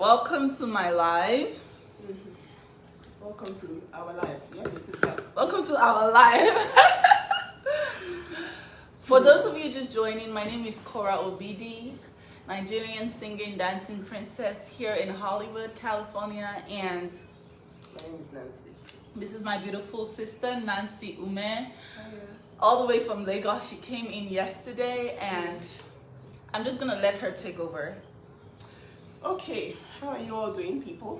Welcome to my live. Welcome to our live. You have to sit back. Welcome to our live. For those of you just joining, my name is Korra Obidi, Nigerian singing, dancing princess here in Hollywood, California, and My name is Nancy. this is my beautiful sister, Nancy Umeh, Hiya. all the way from Lagos. She came in yesterday, and I'm just gonna let her take over. Okay, how are you all doing, people?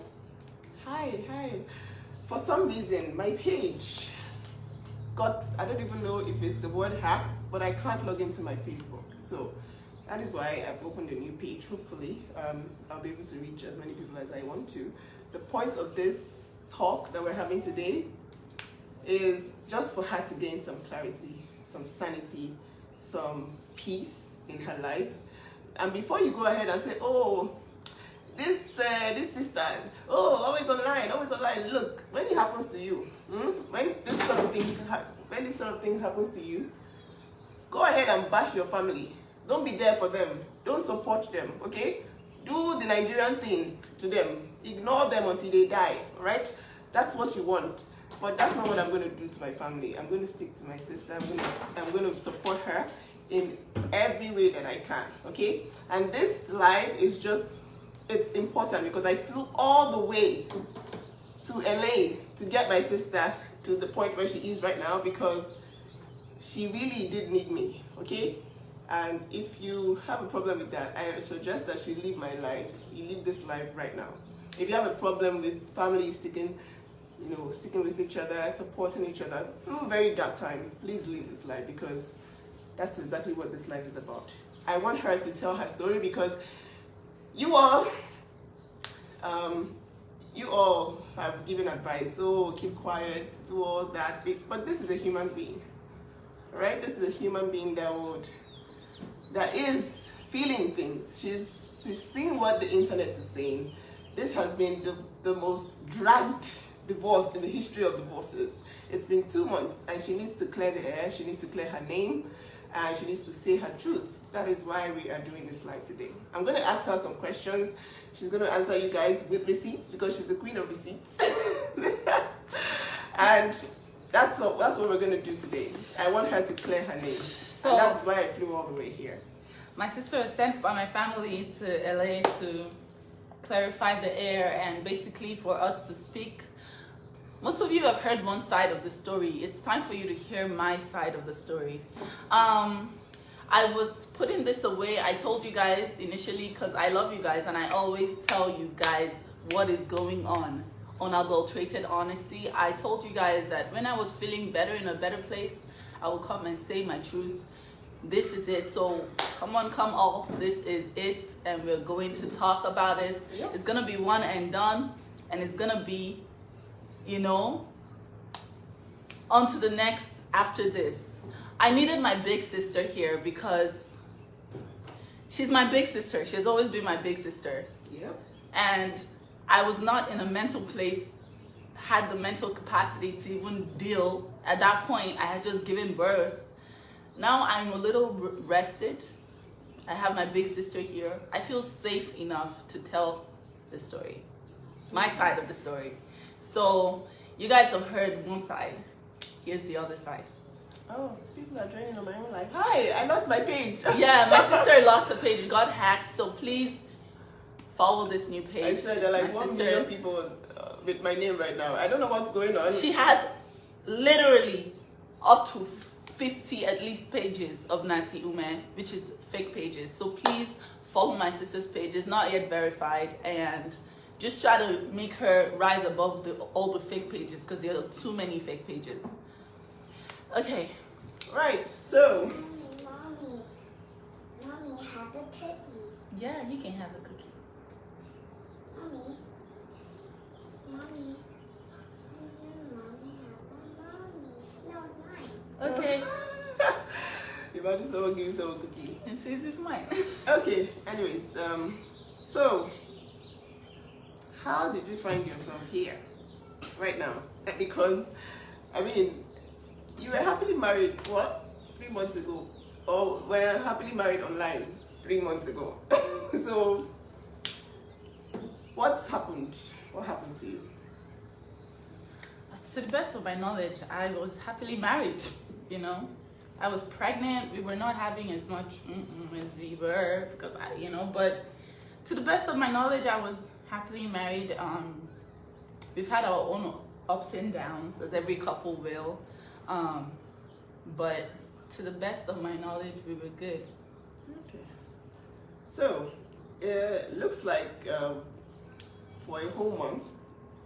Hi. For some reason, my page got, I don't even know if it's the word hacked, but I can't log into my Facebook. So that is why I've opened a new page. Hopefully, I'll be able to reach as many people as I want to. The point of this talk that we're having today is just for her to gain some clarity, some sanity, some peace in her life. And before you go ahead and say, oh, this sister, oh, always online. Look, when it happens to you, when this sort of thing happens to you, go ahead and bash your family. Don't be there for them. Don't support them. Okay? Do the Nigerian thing to them. Ignore them until they die. Right? That's what you want. But that's not what I'm going to do to my family. I'm going to stick to my sister. I'm going to support her in every way that I can. Okay? And this live is just, it's important because I flew all the way to LA to get my sister to the point where she is right now because she really did need me, okay? And if you have a problem with that, I suggest that you leave my life. You leave this life right now. If you have a problem with family sticking with each other, supporting each other through very dark times, please leave this life because that's exactly what this life is about. I want her to tell her story because you all have given advice, so keep quiet, do all that, but this is a human being, right? This is a human being that is feeling things. She's seeing what the internet is saying. This has been the most dragged divorce in the history of divorces. It's been 2 months and she needs to clear the air, she needs to clear her name, and she needs to say her truth. That is why we are doing this live today. I'm going to ask her some questions. She's going to answer you guys with receipts because she's the queen of receipts. And that's what we're going to do today. I want her to clear her name. So, and that's why I flew all the way here. My sister was sent by my family to LA to clarify the air and basically for us to speak. Most of you have heard one side of the story. It's time for you to hear my side of the story. I was putting this away. I told you guys initially because I love you guys and I always tell you guys what is going on unadulterated honesty. I told you guys that when I was feeling better, in a better place, I will come and say my truth. This is it. So come on, come all. This is it. And we're going to talk about this. Yep. It's going to be one and done. And it's going to be, on to the next after this. I needed my big sister here because she's my big sister. She has always been my big sister. Yep. And I was not in a mental place, had the mental capacity to even deal. At that point, I had just given birth. Now I'm a little rested. I have my big sister here. I feel safe enough to tell the story, my side of the story. So you guys have heard one side. Here's the other side. Oh, people are joining on my own life. Hi, I lost my page. Yeah, my sister lost her page. It got hacked. So please follow this new page. I said there are like 1 million people with my name right now. I don't know what's going on. She has literally up to 50 at least pages of Nancy Umeh, which is fake pages. So please follow my sister's page. It's not yet verified, and just try to make her rise above all the fake pages because there are too many fake pages. Okay. Right, so. Mommy, have a cookie. Yeah, you can have a cookie. Mommy, no, mine. Okay. You're about to someone give you someone a cookie. And says it's mine. Okay, anyways, so how did you find yourself here right now? Because, I mean, you were happily married, what, 3 months ago? Or were happily married online 3 months ago. So What happened? What happened to you? To the best of my knowledge, I was happily married. You know, I was pregnant. We were not having as much as we were because but to the best of my knowledge, I was happily married. We've had our own ups and downs, as every couple will. But to the best of my knowledge, we were good. Okay. So, it looks like for a whole month,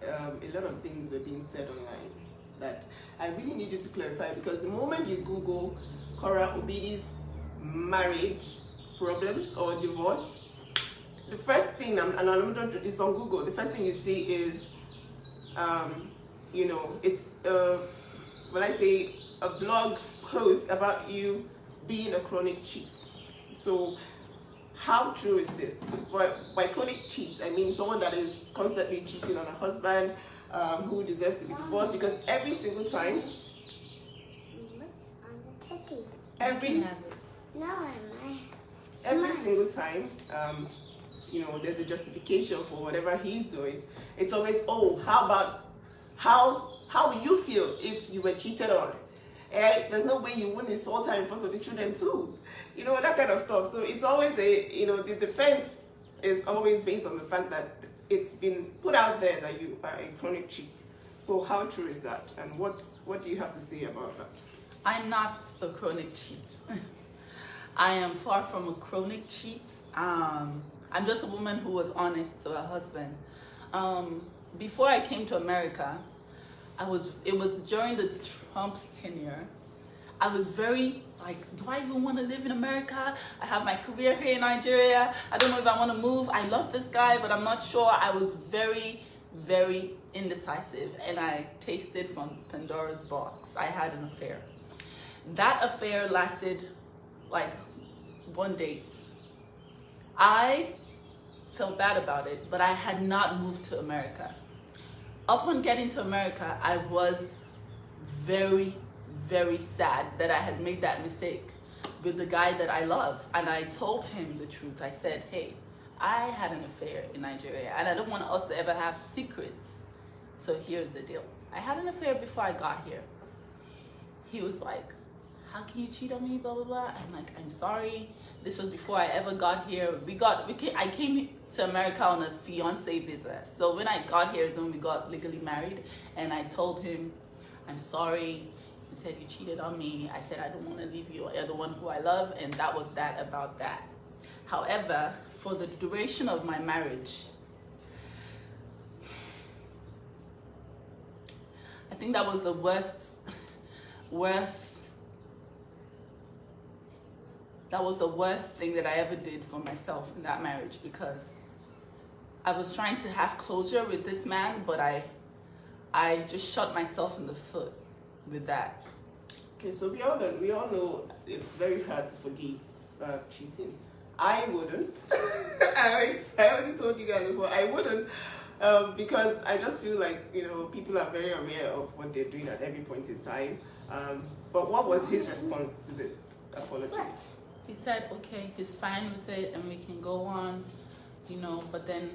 a lot of things were being said online that I really needed to clarify, because the moment you Google Korra Obidi's marriage problems or divorce, the first thing, and I'm not, it's on Google, the first thing you see is, it's, when I say a blog post about you being a chronic cheat. So, how true is this? By chronic cheat, I mean someone that is constantly cheating on a husband, who deserves to be divorced, because every single time, every single time, there's a justification for whatever he's doing. It's always, oh, how will you feel if you were cheated on? There's no way you wouldn't insult her in front of the children too. That kind of stuff. So it's always the defense is always based on the fact that it's been put out there that you are a chronic cheat. So how true is that? And what do you have to say about that? I'm not a chronic cheat. I am far from a chronic cheat. I'm just a woman who was honest to her husband. Before I came to America, it was during the Trump's tenure. I was very do I even want to live in America? I have my career here in Nigeria. I don't know if I want to move. I love this guy, but I'm not sure. I was very, very indecisive, and I tasted from Pandora's box. I had an affair. That affair lasted one date. I felt bad about it, but I had not moved to America. Upon getting to America, I was very, very sad that I had made that mistake with the guy that I love. And I told him the truth. I said, hey, I had an affair in Nigeria, and I don't want us to ever have secrets. So here's the deal. I had an affair before I got here. He was like, how can you cheat on me, blah, blah, blah. I'm like, I'm sorry. This was before I ever got here. I came to America on a fiance visa. So when I got here is when we got legally married. And I told him, I'm sorry. He said, you cheated on me. I said, I don't want to leave you. You're the one who I love. And that was that about that. However, for the duration of my marriage, I think that was the that was the worst thing that I ever did for myself in that marriage, because I was trying to have closure with this man, but I just shot myself in the foot with that. Okay, so we all know it's very hard to forgive cheating. I wouldn't. I already told you guys before, I wouldn't, because I just feel like, people are very aware of what they're doing at every point in time. But what was his response to this apology? He said, okay, he's fine with it and we can go on, but then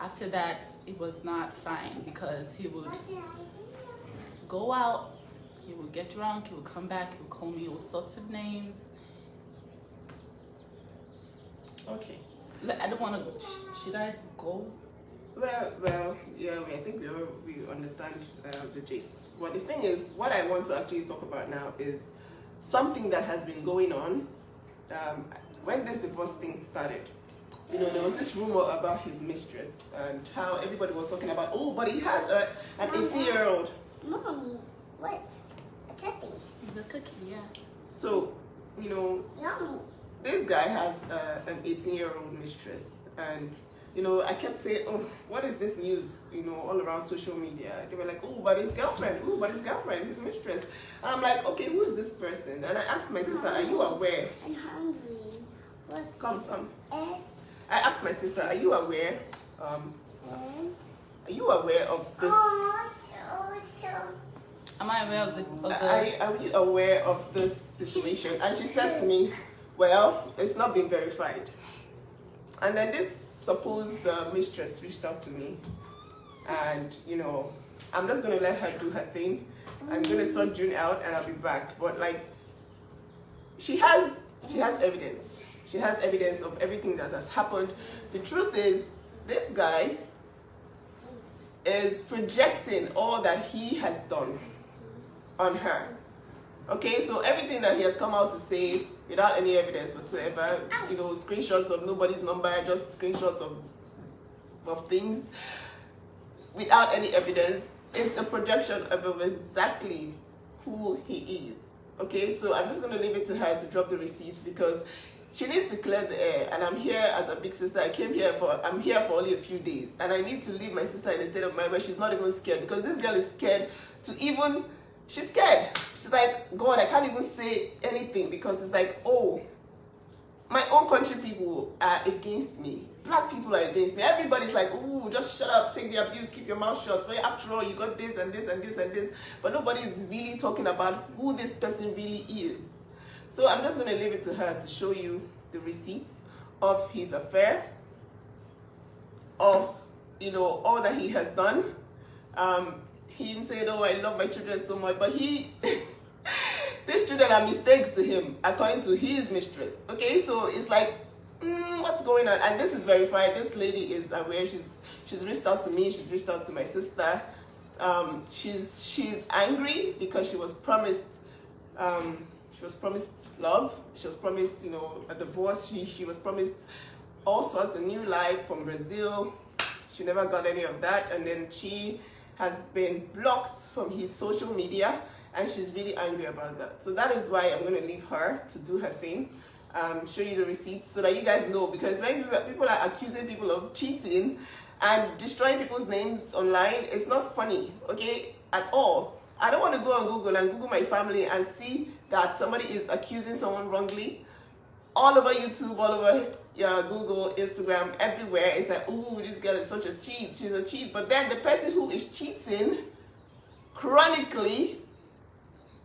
after that, it was not fine, because he would go out, he would get drunk, he would come back, he would call me all sorts of names. Okay. I don't want to, should I go? Well, yeah, I think we understand the gist. Well, the thing is, what I want to actually talk about now is something that has been going on. When this divorce thing started, there was this rumor about his mistress and how everybody was talking about, oh, but he has an 18-year-old. Mommy, what? A cookie. The cookie, yeah. So, Mommy. this guy has an 18-year-old mistress, and I kept saying, oh, what is this news, all around social media. They were like, oh, but his girlfriend, his mistress. And I'm like, okay, who is this person? And I asked my sister, are you aware? I'm hungry. What? Come. Egg? I asked my sister, are you aware? Are you aware of this? Am I aware of the... Are you aware of this situation? And she said to me, well, it's not been verified. And then this supposed mistress reached out to me, and I'm just gonna let her do her thing. I'm gonna sort June out, and I'll be back. But like, she has evidence. She has evidence of everything that has happened. The truth is, this guy is projecting all that he has done on her. Okay, so everything that he has come out to say without any evidence whatsoever, screenshots of nobody's number, just screenshots of things without any evidence, is a projection of exactly who he is. Okay, so I'm just going to leave it to her to drop the receipts, because she needs to clear the air, and I'm here as a big sister. I'm here for only a few days, and I need to leave my sister in a state of mind where she's not even scared, because this girl is scared she's scared. She's like, God, I can't even say anything, because it's like, oh, my own country people are against me. Black people are against me. Everybody's like, ooh, just shut up, take the abuse, keep your mouth shut. Well, after all, you got this and this and this and this. But nobody is really talking about who this person really is. So I'm just going to leave it to her to show you the receipts of his affair, of, all that he has done. Him saying, oh, I love my children so much. But these children are mistakes to him, according to his mistress. Okay, so it's like, what's going on? And this is verified. This lady is aware. She's reached out to me. She's reached out to my sister. She's angry because she was promised love. She was promised, a divorce. She was promised all sorts of new life from Brazil. She never got any of that. And then she has been blocked from his social media, and she's really angry about that. So that is why I'm going to leave her to do her thing, show you the receipts so that you guys know, because when people are accusing people of cheating and destroying people's names online, it's not funny, okay, at all. I don't want to go on Google and Google my family and see that somebody is accusing someone wrongly. All over YouTube, all over Google, Instagram, everywhere, it's like, ooh, this girl is such a cheat. She's a cheat. But then the person who is cheating chronically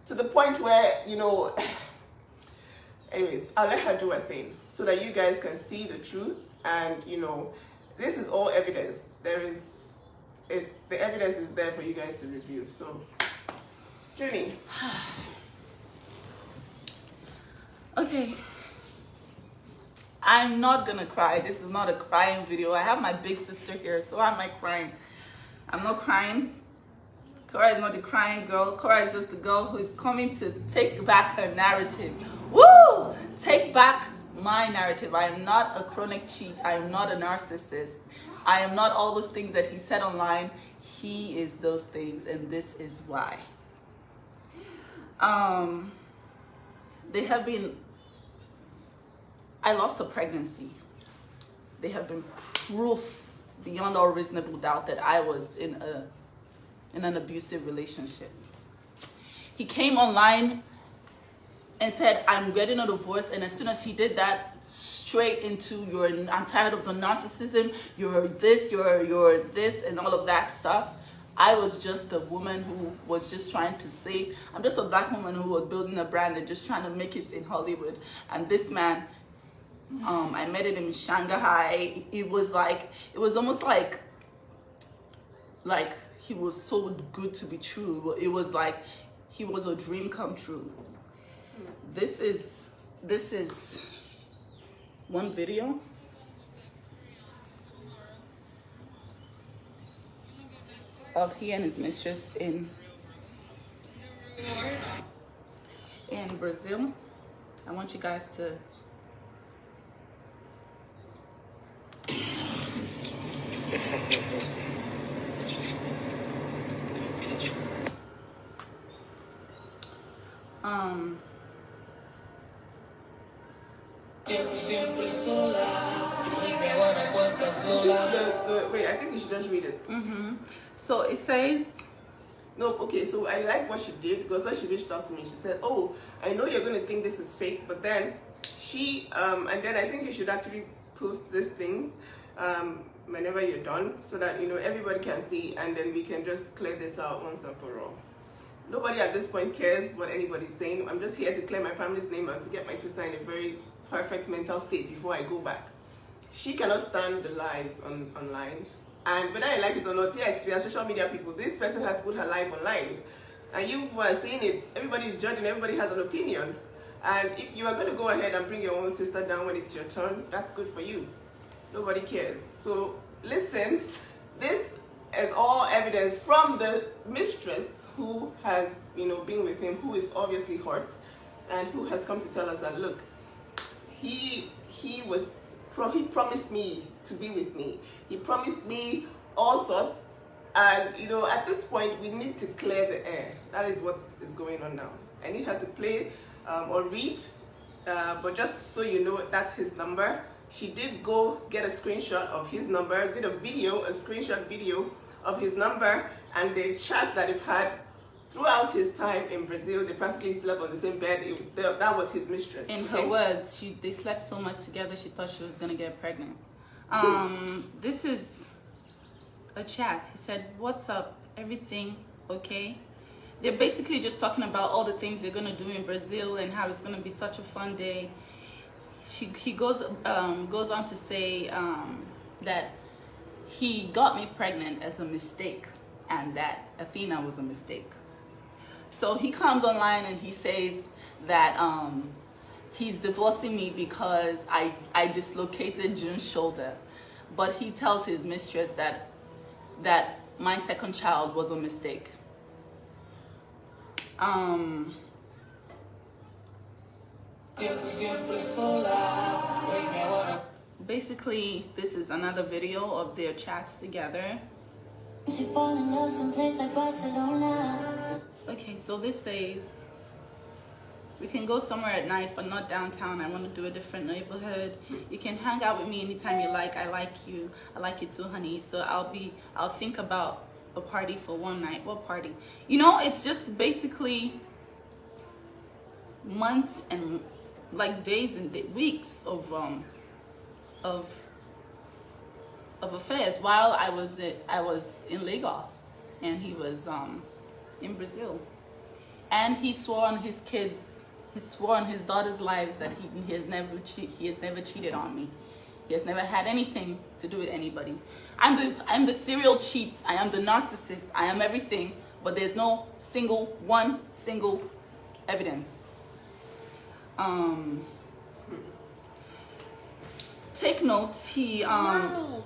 to the point where, anyways, I'll let her do her thing so that you guys can see the truth. And, this is all evidence. The evidence is there for you guys to review. So, Julie. Okay. I'm not gonna cry. This is not a crying video. I have my big sister here, so why am I crying? I'm not crying. Korra is not the crying girl. Korra is just the girl who is coming to take back her narrative. Woo! Take back my narrative. I am not a chronic cheat. I am not a narcissist. I am not all those things that he said online. He is those things, and this is why. They have been... I lost a pregnancy. They have been proof beyond all reasonable doubt that I was in an abusive relationship. He came online and said, I'm getting a divorce. And as soon as he did that, straight into I'm tired of the narcissism, you're this, you're this, and all of that stuff. I was just a woman who was just trying to say, I'm just a black woman who was building a brand and just trying to make it in Hollywood. And this man, I met him in Shanghai. It was almost like he was so good to be true. It was like he was a dream come true. This is one video. Of he and his mistress in Brazil. I want you guys to Wait, I think you should just read it. So it says, no, okay, so I like what she did, because when she reached out to me, she said, oh, I know you're going to think this is fake, but then and then I think you should actually post these things whenever you're done, so that, everybody can see, and then we can just clear this out once and for all. Nobody at this point cares what anybody's saying. I'm just here to clear my family's name and to get my sister in a very perfect mental state before I go back. she cannot stand the lies online. And whether I like it or not, yes, we are social media people. This person has put her life online. And you were seeing it. Everybody is judging, everybody has an opinion. And if you are going to go ahead and bring your own sister down when it's your turn, that's good for you. Nobody cares. So listen, this is all evidence from the mistress who has, been with him, who is obviously hurt, and who has come to tell us that, look, he promised me to be with me. He promised me all sorts. And, at this point, we need to clear the air. That is what is going on now. I need her to play or read, but just so you know, that's his number. She did go get a screenshot of his number, did a screenshot video of his number, and the chats that they've had throughout his time in Brazil. They practically slept on the same bed. That was his mistress. In her words, they slept so much together, she thought she was going to get pregnant. This is a chat. He said, "What's up? Everything okay?" They're basically just talking about all the things they're going to do in Brazil and how it's going to be such a fun day. He goes on to say that he got me pregnant as a mistake and that Athena was a mistake. So he comes online and he says that he's divorcing me because I dislocated June's shoulder. But he tells his mistress that my second child was a mistake. Basically, this is another video of their chats together. Okay, so this says, "We can go somewhere at night, but not downtown. I want to do a different neighborhood. You can hang out with me anytime you like. I like you. I like you too, honey. So I'll think about a party for one night." What party? It's just basically months and like days and weeks of affairs while I was in Lagos and he was in Brazil. And he swore on his kids, he swore on his daughter's lives that he has never cheated on me. He has never had anything to do with anybody. I'm the serial cheat. I am the narcissist. I am everything, but there's no single evidence. Take notes. He Mommy.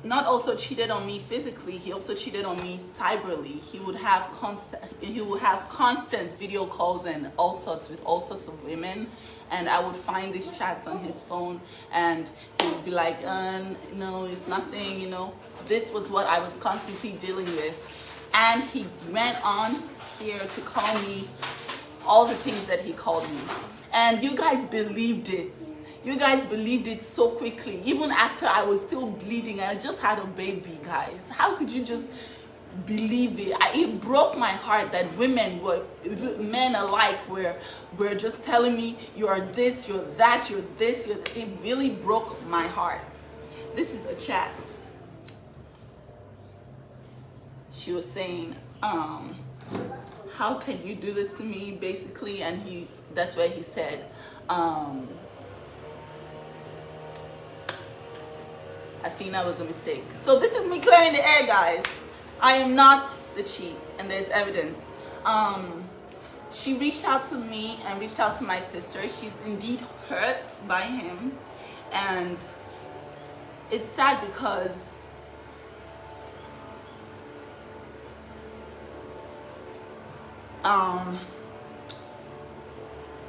not also cheated on me physically. He also cheated on me cyberly. He would have constant video calls and all sorts of women, and I would find these chats on his phone, and he would be like, "No, it's nothing." This was what I was constantly dealing with, and he went on here to call me all the things that he called me, and you guys believed it. You guys believed it so quickly. Even after I was still bleeding, I just had a baby, guys. How could you just believe it? It broke my heart that men alike were just telling me, "You're this, you're that, you're this." It really broke my heart. This is a chat. She was saying, "How can you do this to me?" Basically, and that's where he said, Athena was a mistake. So this is me clearing the air, guys. I am not the cheat, and there's evidence. She reached out to me and reached out to my sister. She's indeed hurt by him, and it's sad because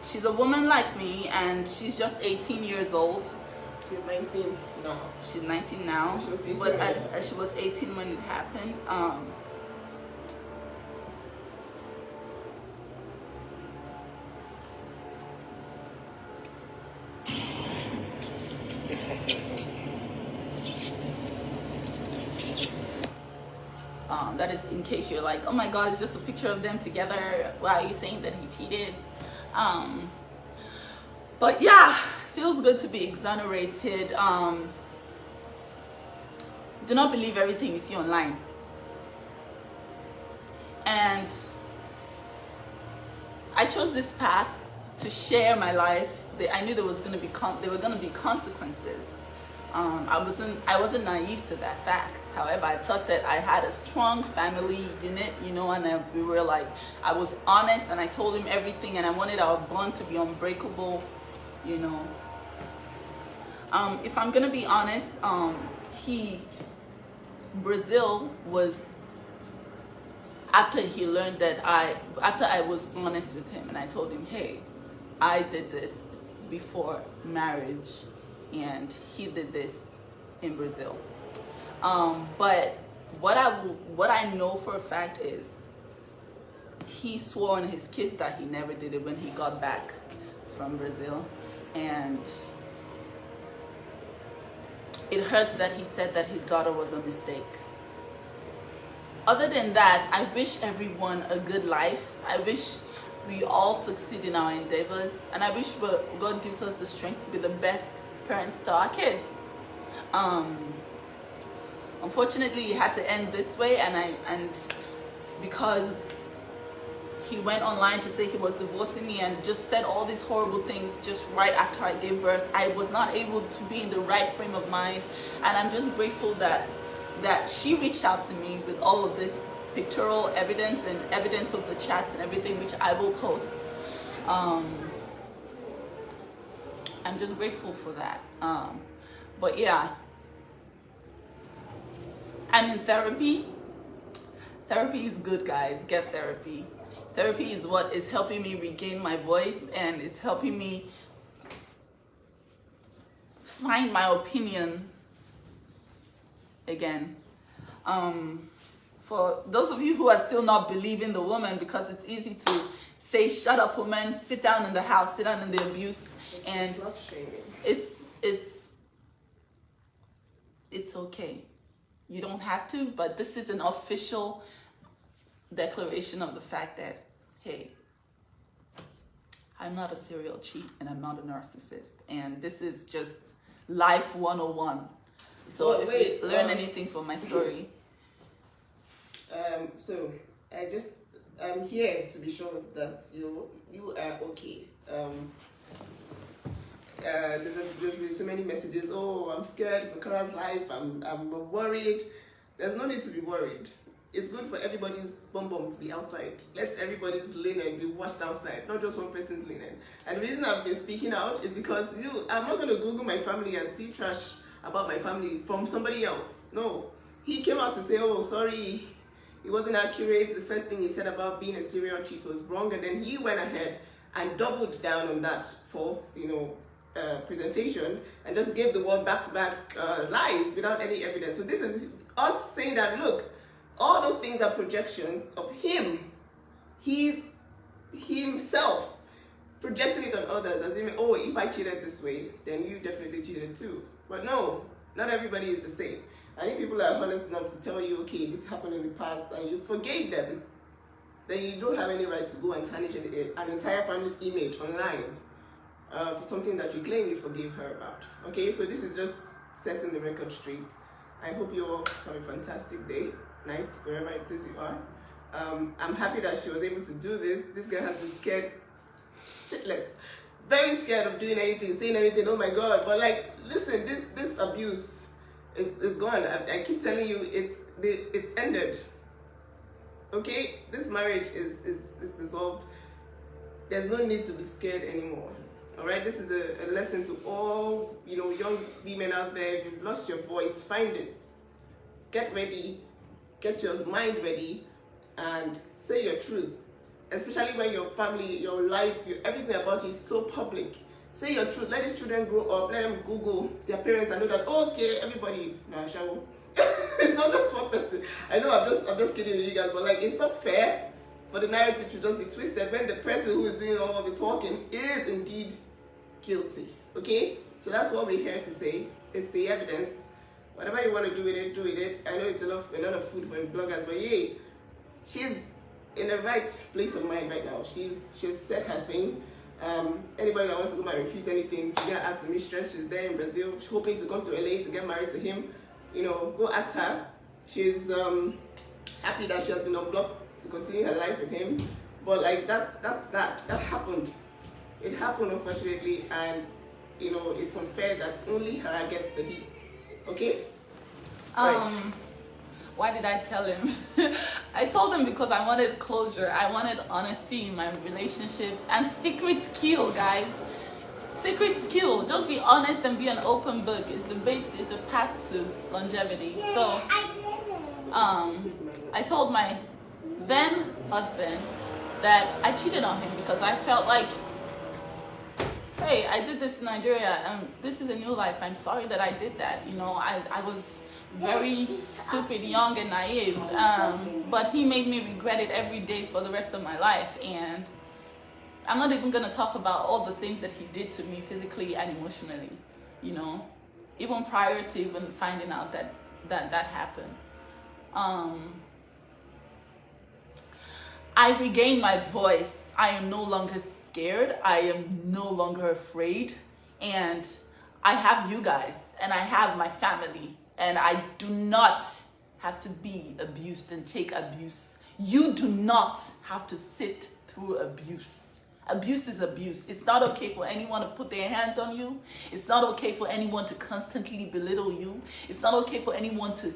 she's a woman like me, and she's just 18 years old. She's 19 now. She's 19 now, she was 18 but she was 18 when it happened. That is in case you're like, "Oh my God, it's just a picture of them together. Why are you saying that he cheated?" But yeah, feels good to be exonerated. Do not believe everything you see online. And I chose this path to share my life. I knew there were going to be consequences. I wasn't naive to that fact. However, I thought that I had a strong family unit, you know, and we were like, I was honest and I told him everything, and I wanted our bond to be unbreakable, you know. If I'm gonna be honest, Brazil was, after he learned that after I was honest with him and I told him, hey, I did this before marriage and he did this in Brazil. But what I know for a fact is he swore on his kids that he never did it when he got back from Brazil. And it hurts that he said that his daughter was a mistake. Other than that, I wish everyone a good life. I wish we all succeed in our endeavors, and I wish God gives us the strength to be the best parents to our kids. Unfortunately, it had to end this way, and because he went online to say he was divorcing me and just said all these horrible things just right after I gave birth, I was not able to be in the right frame of mind. And I'm just grateful that she reached out to me with all of this pictorial evidence and evidence of the chats and everything, which I will post. I'm just grateful for that. But yeah, I'm in therapy. Therapy is good, guys. Get therapy. Therapy is what is helping me regain my voice, and it's helping me find my opinion again. For those of you who are still not believing the woman, because it's easy to say, shut up, woman, sit down in the house, sit down in the abuse, and it's okay. You don't have to, but this is an official declaration of the fact that, hey, I'm not a serial cheat and I'm not a narcissist, and this is just life 101. So if you learn anything from my story. So I'm here to be sure that you are okay. There's been so many messages. Oh, I'm scared for Korra's life. I'm worried. There's no need to be worried. It's good for everybody's bum to be outside. Let everybody's linen be washed outside, not just one person's linen. And the reason I've been speaking out is because I'm not going to Google my family and see trash about my family from somebody else. No. He came out to say, oh, sorry, it wasn't accurate. The first thing he said about being a serial cheat was wrong. And then he went ahead and doubled down on that false, presentation, and just gave the world back-to-back lies without any evidence. So this is us saying that, look, all those things are projections of him. He's himself projecting it on others, assuming, oh, if I cheated this way, then you definitely cheated too. But no, not everybody is the same. And if people are honest enough to tell you, okay, this happened in the past, and you forgave them, then you don't have any right to go and tarnish an entire family's image online for something that you claim you forgave her about. Okay, so this is just setting the record straight. I hope you all have a fantastic day, night, wherever it is you are. I'm happy that she was able to do this. This girl has been scared shitless, very scared of doing anything, saying anything. Oh my God! But like, listen, this abuse is gone. I keep telling you, it's ended. Okay, this marriage is dissolved. There's no need to be scared anymore. All right, this is a lesson to all young women out there. If you've lost your voice, find it. Get ready, get your mind ready, and say your truth. Especially when your family, your life, everything about you is so public. Say your truth. Let these children grow up. Let them Google their parents and know that, okay, everybody, it's not just one person. I know I'm just kidding with you guys, but like, it's not fair for the narrative to just be twisted when the person who is doing all the talking is indeed guilty. Okay? So that's what we're here to say. It's the evidence. Whatever you want to do with it, do with it. I know it's a lot of food for the bloggers, but yeah, she's in the right place of mind right now. She's said her thing. Anybody that wants to go and refute anything, she can ask the mistress. She's there in Brazil. She's hoping to come to LA to get married to him. Go ask her. She's happy that she has been unblocked to continue her life with him. But like that happened. It happened, unfortunately, and it's unfair that only her gets the heat. Okay? Why did I tell him? I told him because I wanted closure. I wanted honesty in my relationship. And secrets kill, guys. Secrets kill. Just be honest and be an open book. It's a path to longevity. So, I told my then husband that I cheated on him because I felt like, hey, I did this in Nigeria and this is a new life. I'm sorry that I did that. I was very stupid, young and naive. But he made me regret it every day for the rest of my life. And I'm not even going to talk about all the things that he did to me physically and emotionally, even prior to even finding out that happened. I regained my voice. I am no longer scared. I am no longer afraid. And I have you guys and I have my family and I do not have to be abused and take abuse. You do not have to sit through abuse. Abuse is abuse. It's not okay for anyone to put their hands on you. It's not okay for anyone to constantly belittle you. It's not okay for anyone to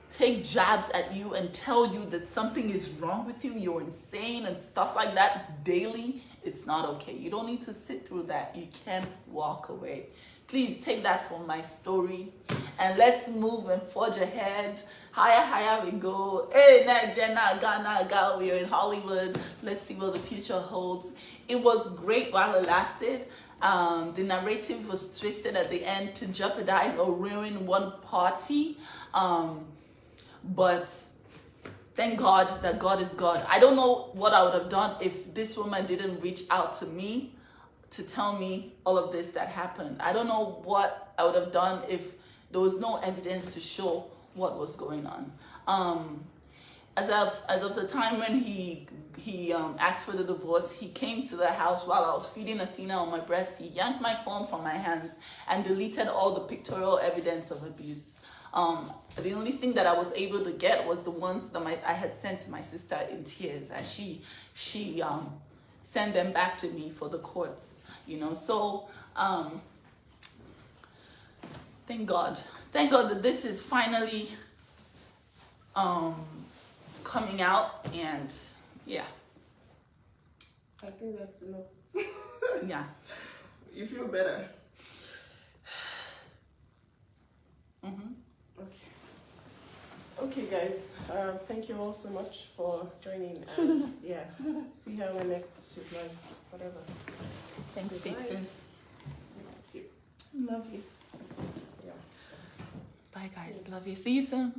take jabs at you and tell you that something is wrong with you, you're insane and stuff like that daily. It's not okay. You don't need to sit through that. You can walk away. Please take that from my story and let's move and forge ahead. Higher we go. Hey, Jenna, Ghana, we're in Hollywood. Let's see what the future holds. It was great while it lasted. The narrative was twisted at the end to jeopardize or ruin one party. But thank God that God is God. I don't know what I would have done if this woman didn't reach out to me to tell me all of this that happened. I don't know what I would have done if there was no evidence to show what was going on. As of the time when he asked for the divorce, he came to the house while I was feeding Athena on my breast. He yanked my phone from my hands and deleted all the pictorial evidence of abuse. The only thing that I was able to get was the ones that I had sent to my sister in tears, and she sent them back to me for the courts. So thank God that this is finally coming out, and yeah, I think that's enough. yeah. You feel better? Okay guys, thank you all so much for joining, and yeah, see her when next she's live, whatever. Thanks, Vixen. Love you. Yeah. Bye guys, love you. See you soon.